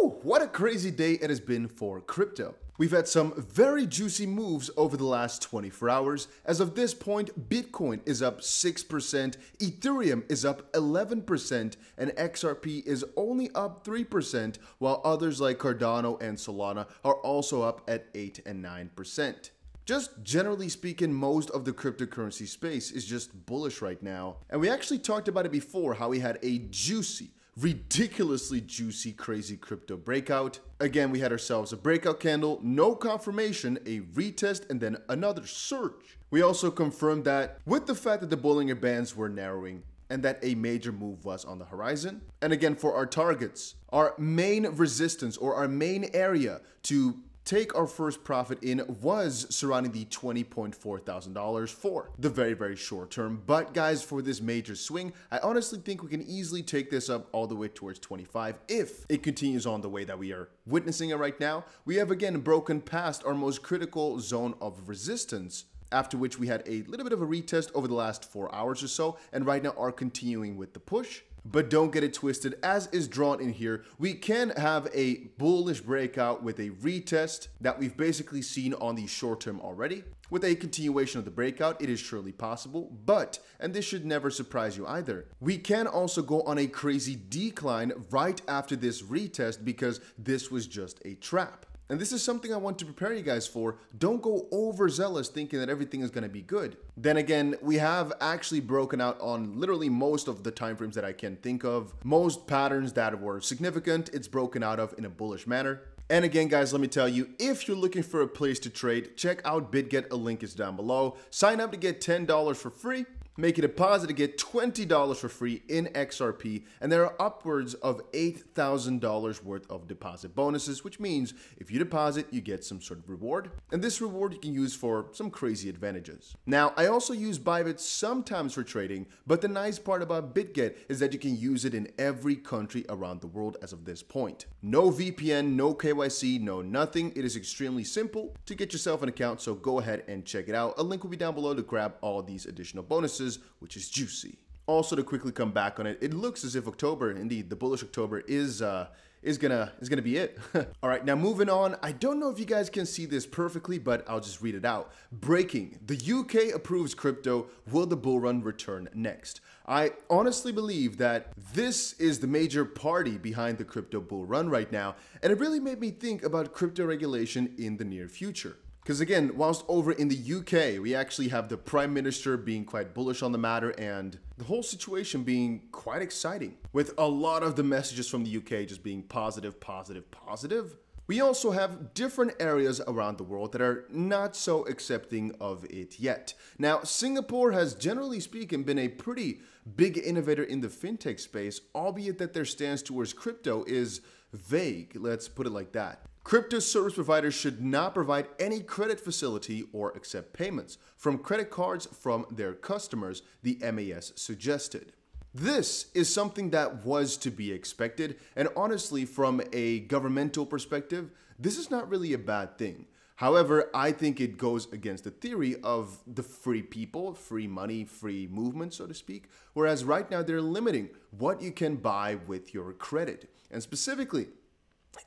Whew, what a crazy day it has been for crypto. We've had some very juicy moves over the last 24 hours. As of this point, Bitcoin is up 6%, Ethereum is up 11%, and XRP is only up 3%, while others like Cardano and Solana are also up at 8 and 9%. Just generally speaking, most of the cryptocurrency space is just bullish right now. And we actually talked about it before, how we had a juicy, ridiculously juicy, crazy crypto breakout. Again, we had ourselves a breakout candle, no confirmation, a retest, and then another surge. We also confirmed that with the fact that the Bollinger Bands were narrowing and that a major move was on the horizon. And again, for our targets, our main resistance or our main area to take our first profit in was surrounding the $20,400 for the very short term. But guys, for this major swing, I honestly think we can easily take this up all the way towards 25 if it continues on the way that we are witnessing it right now. We have again broken past our most critical zone of resistance, after which we had a little bit of a retest over the last 4 hours or so, and right now are continuing with the push. But don't get it twisted, as is drawn in here, we can have a bullish breakout with a retest that we've basically seen on the short term already. With a continuation of the breakout, it is surely possible, but, and this should never surprise you either, we can also go on a crazy decline right after this retest because this was just a trap. And this is something I want to prepare you guys for. Don't go overzealous thinking that everything is going to be good. Then again, we have actually broken out on literally most of the timeframes that I can think of. Most patterns that were significant, it's broken out of in a bullish manner. And again, guys, let me tell you, if you're looking for a place to trade, check out BitGet. A link is down below. Sign up to get $10 for free. Make a deposit to get $20 for free in XRP, and there are upwards of $8,000 worth of deposit bonuses, which means if you deposit, you get some sort of reward, and this reward you can use for some crazy advantages. Now, I also use Bybit sometimes for trading, but the nice part about BitGet is that you can use it in every country around the world as of this point. No VPN, no KYC, no nothing. It is extremely simple to get yourself an account, so go ahead and check it out. A link will be down below to grab all these additional bonuses, which is juicy. Also, to quickly come back on it, it looks as if October, indeed, the bullish October is gonna be it. All right, now moving on. I don't know if you guys can see this perfectly, but I'll just read it out. Breaking: the UK approves crypto. Will the bull run return next? I honestly believe that this is the major party behind the crypto bull run right now, and it really made me think about crypto regulation in the near future. Because again, whilst over in the UK, we actually have the Prime Minister being quite bullish on the matter and the whole situation being quite exciting, with a lot of the messages from the UK just being positive, positive, positive. We also have different areas around the world that are not so accepting of it yet. Now, Singapore has generally speaking been a pretty big innovator in the fintech space, albeit that their stance towards crypto is vague, let's put it like that. Crypto service providers should not provide any credit facility or accept payments from credit cards from their customers, the MAS suggested. This is something that was to be expected, and honestly, from a governmental perspective, this is not really a bad thing. However, I think it goes against the theory of the free people, free money, free movement, so to speak, whereas right now they're limiting what you can buy with your credit. And specifically,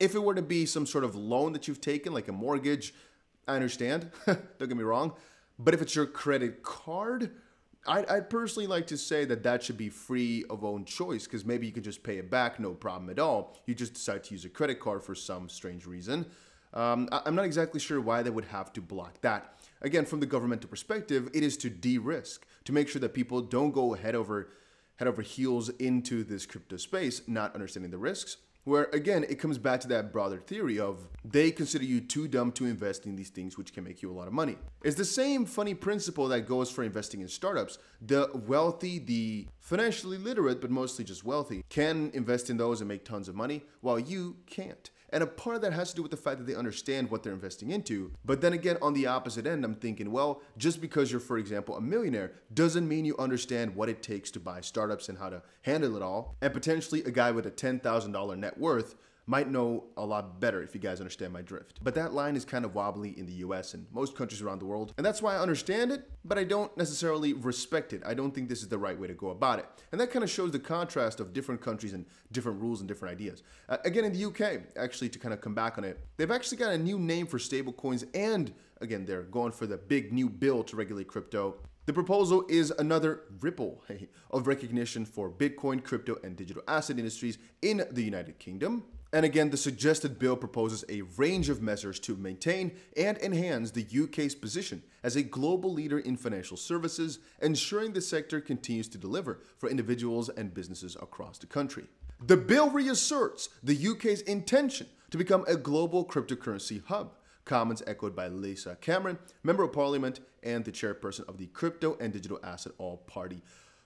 if it were to be some sort of loan that you've taken, like a mortgage, I understand, don't get me wrong, but if it's your credit card, I'd personally like to say that that should be free of own choice, because maybe you can just pay it back, no problem at all. You just decide to use a credit card for some strange reason. I'm not exactly sure why they would have to block that. Again, from the governmental perspective, it is to de-risk, to make sure that people don't go head over heels into this crypto space, not understanding the risks. Where again, it comes back to that broader theory of they consider you too dumb to invest in these things which can make you a lot of money. It's the same funny principle that goes for investing in startups. The wealthy, the financially literate, but mostly just wealthy, can invest in those and make tons of money, while you can't. And a part of that has to do with the fact that they understand what they're investing into. But then again, on the opposite end, I'm thinking, well, just because you're, for example, a millionaire doesn't mean you understand what it takes to buy startups and how to handle it all. And potentially a guy with a $10,000 net worth might know a lot better if you guys understand my drift. But that line is kind of wobbly in the US and most countries around the world, and that's why I understand it, but I don't necessarily respect it. I don't think this is the right way to go about it. And that kind of shows the contrast of different countries and different rules and different ideas. Again, in the UK, actually, to kind of come back on it, they've actually got a new name for stablecoins, and again, they're going for the big new bill to regulate crypto. The proposal is another ripple of recognition for Bitcoin, crypto, and digital asset industries in the United Kingdom. And again, the suggested bill proposes a range of measures to maintain and enhance the UK's position as a global leader in financial services, ensuring the sector continues to deliver for individuals and businesses across the country. The bill reasserts the UK's intention to become a global cryptocurrency hub. Comments echoed by Lisa Cameron, Member of Parliament and the chairperson of the Crypto and Digital Asset All-Party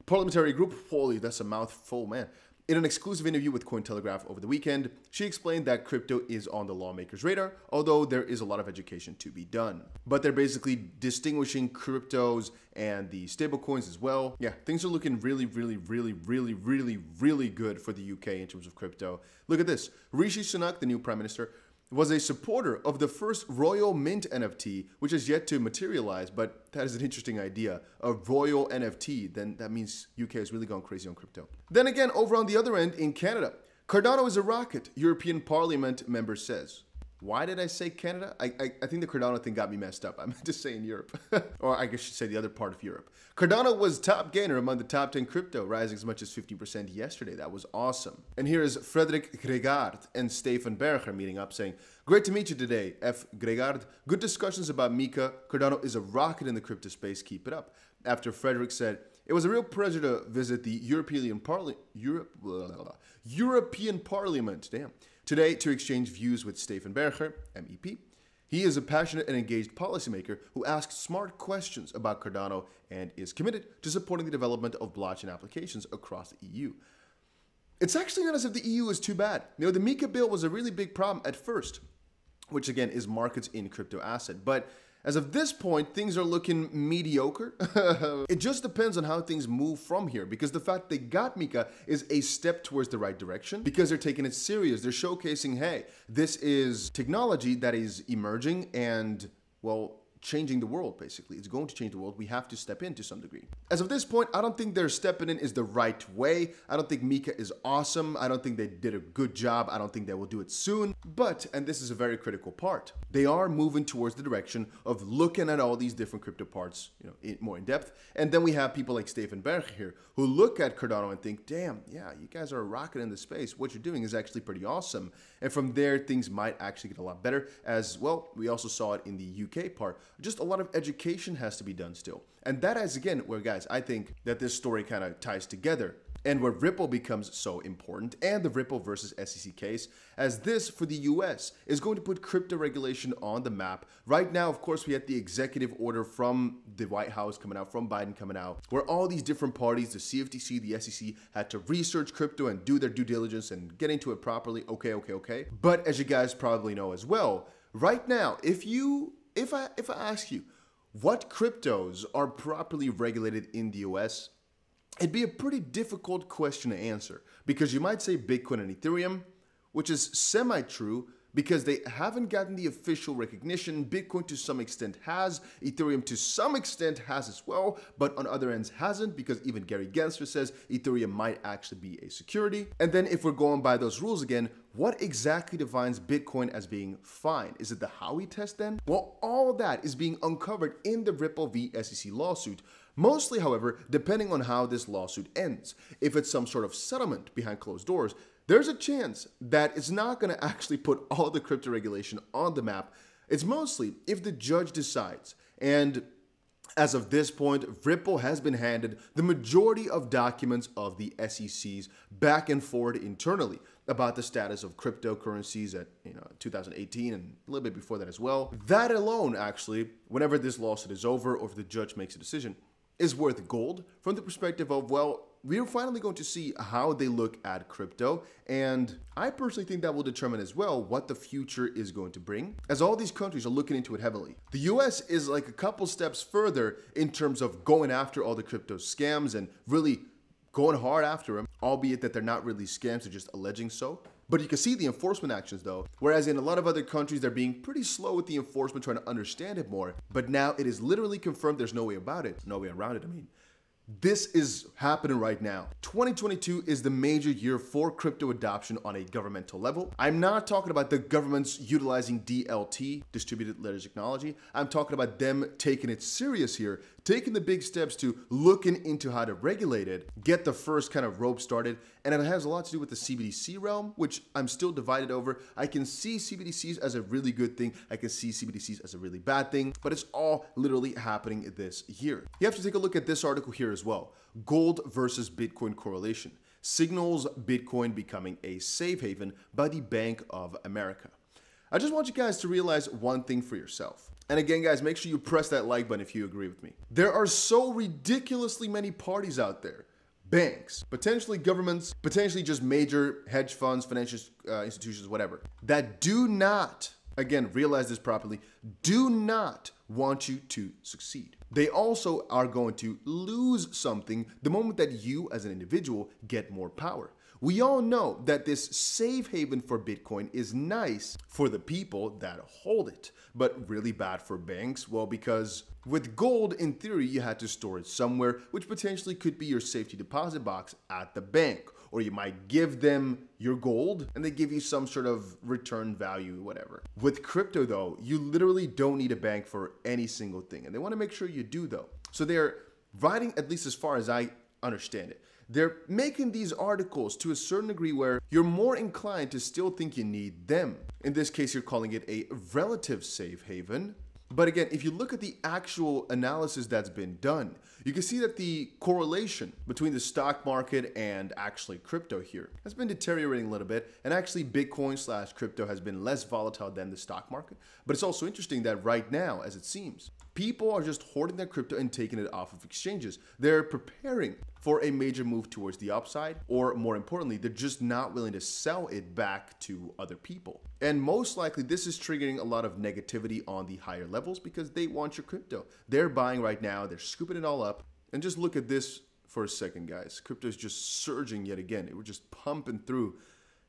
Parliamentary Group. Holy, that's a mouthful, man. In an exclusive interview with Cointelegraph over the weekend, she explained that crypto is on the lawmakers' radar, although there is a lot of education to be done. But they're basically distinguishing cryptos and the stablecoins as well. Yeah, things are looking really good for the UK in terms of crypto. Look at this. Rishi Sunak, the new prime minister, was a supporter of the first Royal Mint NFT, which has yet to materialize, but that is an interesting idea. A Royal NFT, then that means UK has really gone crazy on crypto. Then again, over on the other end, in Canada, Cardano is a rocket, European Parliament member says. Why did I say Canada? I think the Cardano thing got me messed up. I meant to say in Europe. Or I guess I should say the other part of Europe. Cardano was top gainer among the top 10 crypto, rising as much as 50% yesterday. That was awesome. And here is Frederick Gregard and Stefan Berger meeting up saying, "Great to meet you today, F. Gregard. Good discussions about Mika. Cardano is a rocket in the crypto space. Keep it up." After Frederick said, "It was a real pleasure to visit the European Parliament, today to exchange views with Stefan Berger, MEP. He is a passionate and engaged policymaker who asks smart questions about Cardano and is committed to supporting the development of blockchain applications across the EU." It's actually not as if the EU is too bad. The Mika bill was a really big problem at first, which again is markets in crypto asset. But as of this point, things are looking mediocre. It just depends on how things move from here, because the fact they got Mika is a step towards the right direction because they're taking it serious. They're showcasing, hey, this is technology that is emerging and, well, changing the world, basically. It's going to change the world. We have to step in to some degree. As of this point, I don't think their stepping in is the right way. I don't think Mika is awesome. I don't think they did a good job. I don't think they will do it soon. But, and this is a very critical part, they are moving towards the direction of looking at all these different crypto parts, more in depth. And then we have people like Stefan Berger here who look at Cardano and think, damn, yeah, you guys are a rocket in the space. What you're doing is actually pretty awesome. And from there, things might actually get a lot better. As well, we also saw it in the UK part. Just a lot of education has to be done still. And that is, again, where, guys, I think that this story kind of ties together and where Ripple becomes so important, and the Ripple versus SEC case, as this, for the US, is going to put crypto regulation on the map. Right now, of course, we had the executive order from the White House coming out, from Biden coming out, where all these different parties, the CFTC, the SEC, had to research crypto and do their due diligence and get into it properly. Okay. But as you guys probably know as well, right now, if I ask you what cryptos are properly regulated in the US, it'd be a pretty difficult question to answer, because you might say Bitcoin and Ethereum, which is semi-true because they haven't gotten the official recognition. Bitcoin to some extent has, Ethereum to some extent has as well, but on other ends hasn't, because even Gary Gensler says Ethereum might actually be a security. And then if we're going by those rules again, what exactly defines Bitcoin as being fine? Is it the Howey test then? Well, all that is being uncovered in the Ripple v. SEC lawsuit. Mostly, however, depending on how this lawsuit ends. If it's some sort of settlement behind closed doors, there's a chance that it's not going to actually put all the crypto regulation on the map. It's mostly if the judge decides. And as of this point, Ripple has been handed the majority of documents of the SEC's back and forth internally about the status of cryptocurrencies at 2018 and a little bit before that as well. That alone, actually, whenever this lawsuit is over or if the judge makes a decision, is worth gold from the perspective of, well, we're finally going to see how they look at crypto. And I personally think that will determine as well what the future is going to bring, as all these countries are looking into it heavily. The US is like a couple steps further in terms of going after all the crypto scams and really going hard after them, albeit that they're not really scams, they're just alleging so. But you can see the enforcement actions though, whereas in a lot of other countries, they're being pretty slow with the enforcement, trying to understand it more. But now it is literally confirmed, there's no way about it, no way around it, I mean. This is happening right now. 2022 is the major year for crypto adoption on a governmental level. I'm not talking about the governments utilizing DLT, distributed ledger technology. I'm talking about them taking it serious here, taking the big steps to looking into how to regulate it, get the first kind of rope started. And it has a lot to do with the CBDC realm, which I'm still divided over. I can see CBDCs as a really good thing. I can see CBDCs as a really bad thing, but it's all literally happening this year. You have to take a look at this article here as well. Gold versus Bitcoin correlation signals Bitcoin becoming a safe haven by the Bank of America. I just want you guys to realize one thing for yourself. And again, guys, make sure you press that like button if you agree with me. There are so ridiculously many parties out there. Banks, potentially governments, potentially just major hedge funds, financial institutions, whatever, that do not, again, realize this properly, do not want you to succeed. They also are going to lose something the moment that you as an individual get more power. We all know that this safe haven for Bitcoin is nice for the people that hold it, but really bad for banks. Well, because with gold, in theory, you had to store it somewhere, which potentially could be your safety deposit box at the bank. Or you might give them your gold and they give you some sort of return value, whatever. With crypto though, you literally don't need a bank for any single thing. And they want to make sure you do though. So they're writing, at least as far as I understand it, they're making these articles to a certain degree where you're more inclined to still think you need them. In this case, you're calling it a relative safe haven. But again, if you look at the actual analysis that's been done, you can see that the correlation between the stock market and actually crypto here has been deteriorating a little bit. And actually Bitcoin / crypto has been less volatile than the stock market. But it's also interesting that right now, as it seems, people are just hoarding their crypto and taking it off of exchanges. They're preparing for a major move towards the upside, or more importantly, they're just not willing to sell it back to other people. And most likely this is triggering a lot of negativity on the higher levels because they want your crypto. They're buying right now, they're scooping it all up. And just look at this for a second, guys. Crypto is just surging yet again. It was just pumping through.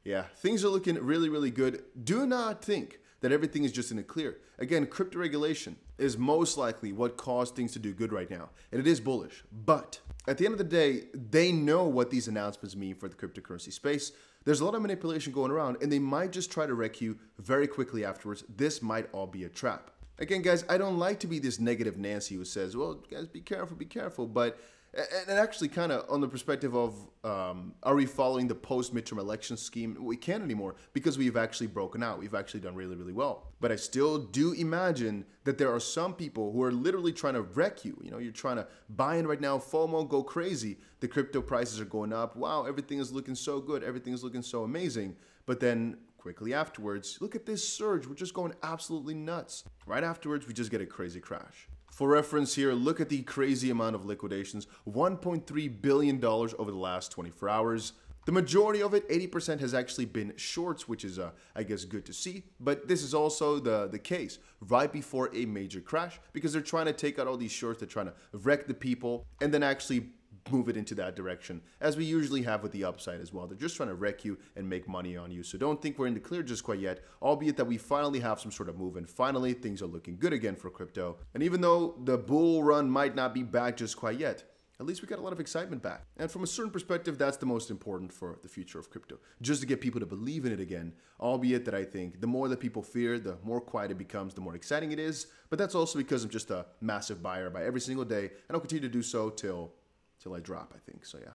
Yeah, things are looking really, really good. Do not think that everything is just in the clear. Again, crypto regulation is most likely what caused things to do good right now. And it is bullish. But at the end of the day, they know what these announcements mean for the cryptocurrency space. There's a lot of manipulation going around and they might just try to wreck you very quickly afterwards. This might all be a trap. Again, guys, I don't like to be this negative Nancy who says, well, guys, be careful. But and actually kind of on the perspective of, are we following the post-midterm election scheme? We can't anymore because we've actually broken out. We've actually done really, really well. But I still do imagine that there are some people who are literally trying to wreck you. You know, you're trying to buy in right now, FOMO, go crazy. The crypto prices are going up. Wow, everything is looking so good. Everything is looking so amazing. But then quickly afterwards, look at this surge. We're just going absolutely nuts. Right afterwards, we just get a crazy crash. For reference here, look at the crazy amount of liquidations, $1.3 billion over the last 24 hours. The majority of it, 80%, has actually been shorts, which is, I guess, good to see. But this is also the case right before a major crash because they're trying to take out all these shorts. They're trying to wreck the people and then actually move it into that direction, as we usually have with the upside as well. They're just trying to wreck you and make money on you. So don't think we're in the clear just quite yet, albeit that we finally have some sort of move and finally things are looking good again for crypto. And even though the bull run might not be back just quite yet, at least we got a lot of excitement back. And from a certain perspective, that's the most important for the future of crypto, just to get people to believe in it again, albeit that I think the more that people fear, the more quiet it becomes, the more exciting it is. But that's also because I'm just a massive buyer by every single day, and I'll continue to do so till I drop, I think. So yeah.